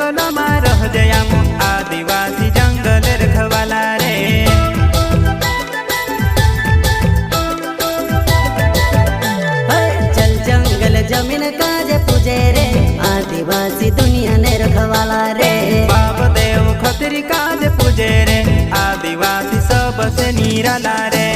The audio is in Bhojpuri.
जंगल में रह जयामो आदिवासी जंगल रखवाला रे। चल जंगल जमीन काजे पूजे रे आदिवासी दुनिया ने रखवाला रे। बाप देव खतरी काज पूजे रे आदिवासी सबसे निराला रे।